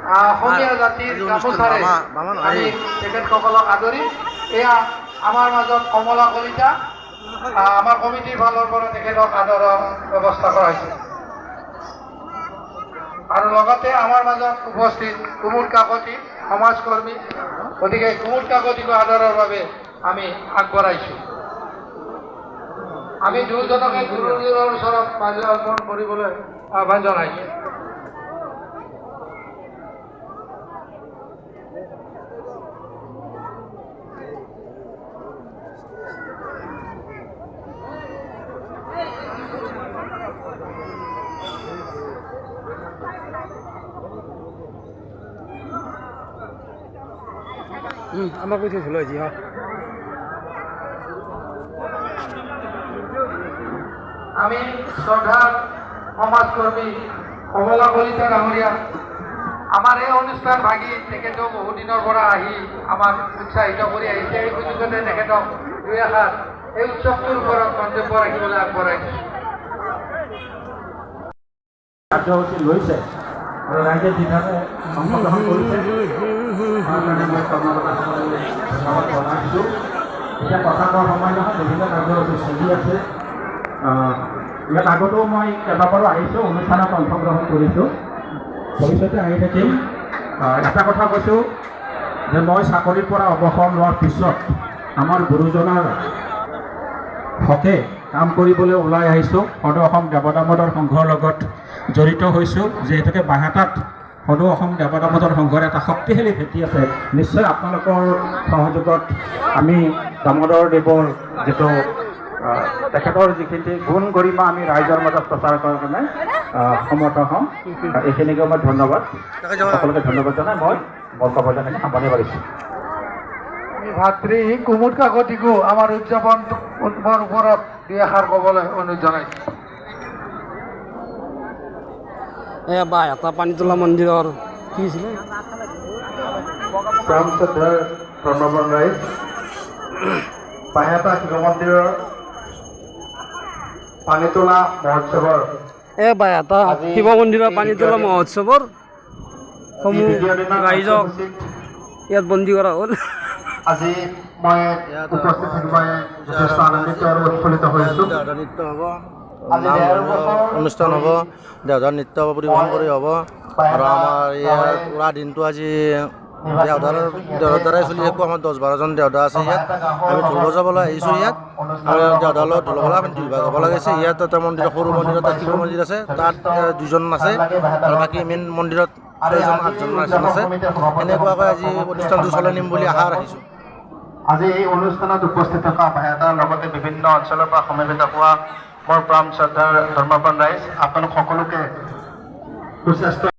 অসমীয়া জাতিৰ গামোচাৰে আমি তেখেতসকলক আদৰি এয়া আমাৰ মাজত কমলা কলিতা আমাৰ কমিটিৰ ফালৰ পৰা তেখেতক আদৰৰ ব্যৱস্থা কৰা হৈছে আৰু লগতে আমাৰ মাজত উপস্থিত কুমুদ কাকতি সমাজকৰ্মী গতিকে কুমুদ কাকতিকো আদৰৰ বাবে আমি আগবঢ়াইছোঁ আমি দুজনকে গুৰুজনৰ ওচৰত মাল্য অৰ্পণ কৰিবলৈ আহ্বান জনাইছোঁ আমাৰ কইতে ভুল হয়েছি হ্যাঁ আমি শ্ৰদ্ধাৰ সমাজকৰ্মী কমলা কলিতা ডাঙৰীয়া আমাৰ এই অনুষ্ঠান ভাগি তেখেতেও বহুদিনৰ পৰা আহি আমাক উৎসাহিত কৰি আহিছে এই সুযোগতে তেখেতক দুই এষাৰ এই উৎসৱটোৰ ওপৰত মন্তব্য ৰাখিবলৈ আগবঢ়াইছে কাৰ্যসূচী লৈছে আৰু ৰাইজে যিভাৱে অংশগ্ৰহণ কৰিছে তাৰ কাৰণে মই ধন্যবাদ জনাইছোঁ এতিয়া কথা কোৱাৰ সময় নহয় বিভিন্ন কাৰ্যসূচী চলি আছে ইয়াত আগতেও মই কেইবাবাৰো আহিছোঁ অনুষ্ঠানত অংশগ্ৰহণ কৰিছোঁ ভৱিষ্যতে আহি থাকিম এটা কথা কৈছোঁ যে মই চাকৰিৰ পৰা অৱসৰ লোৱাৰ পিছত আমাৰ গুৰুজনাৰ হকে কাম কৰিবলৈ ওলাই আহিছোঁ সদৌ অসম দেৱ দামোদৰ সংঘৰ লগত জড়িত হৈছোঁ যিহেতুকে বাহাতাত সদৌ অসম দেৱ দামোদৰ সংঘৰ এটা শক্তিশালী ভেটি আছে নিশ্চয় আপোনালোকৰ সহযোগত আমি দামোদৰ দেৱৰ যিটো তেখেতৰ যিখিনি গুণ গৰিমা আমি ৰাইজৰ মাজত প্ৰচাৰ কৰাৰ কাৰণে সমৰ্থ হ'ম এইখিনিকে মই ধন্যবাদ সকলোকে ধন্যবাদ জনাই মই মোৰ কবলখিনি সামৰণি মাৰিছোঁ ভাতৃ কুমুদ কাকতিকো আমাৰ উদযাপনৰ ওপৰত দুই এষাৰ ক'বলৈ অনুৰোধ জনাইছোঁ এয়া বা এটা পানীতোলা মন্দিৰৰ কি হৈছিলে প্ৰাণশ্ৰদ্ধাৰ ধৰ্মবন ৰাইজ বাহেতা শিৱ মন্দিৰৰ পানীতোলা মহোৎসৱৰ বা এটা শিৱ মন্দিৰৰ পানীতোলা মহোৎসৱৰ সমূহ ৰাইজক ইয়াত বন্দী কৰা হ'ল আজি মই উপস্থিত থাকিব যথেষ্ট আনন্দিত আৰু উৎফুল্লিত হৈছোঁ অনুষ্ঠান হ'ব দেওধাৰ নৃত্য পৰিৱেশন কৰি হ'ব আৰু আমাৰ ইয়াৰ পুৰা দিনটো আজি দেওধাৰ দ্বাৰাই চলি থাকিব আমাৰ 10-12জন দেওধা আছে ইয়াত আমি ঢোল বজাবলৈ আহিছোঁ ইয়াত আৰু দেওধাৰ লগত ঢোল বজাবলৈ আমি দুইভাগ হ'ব লাগিছে ইয়াত এটা মন্দিৰ সৰু মন্দিৰ এটা শিৱ মন্দিৰ আছে তাত 2জন আছে আৰু বাকী মেইন মন্দিৰত 6-8জন আছে এনেকুৱাকৈ আজি অনুষ্ঠানটো চলাই নিম বুলি আশা ৰাখিছোঁ আজি এই অনুষ্ঠানত উপস্থিত থকা বাহেতাৰ লগতে বিভিন্ন অঞ্চলৰ পৰা সমবেত হোৱা মোৰ প্ৰাণ শ্ৰদ্ধাৰ ধৰ্মপ্ৰাণ ৰাইজ আপোনালোক সকলোকে সুস্বাস্থ্য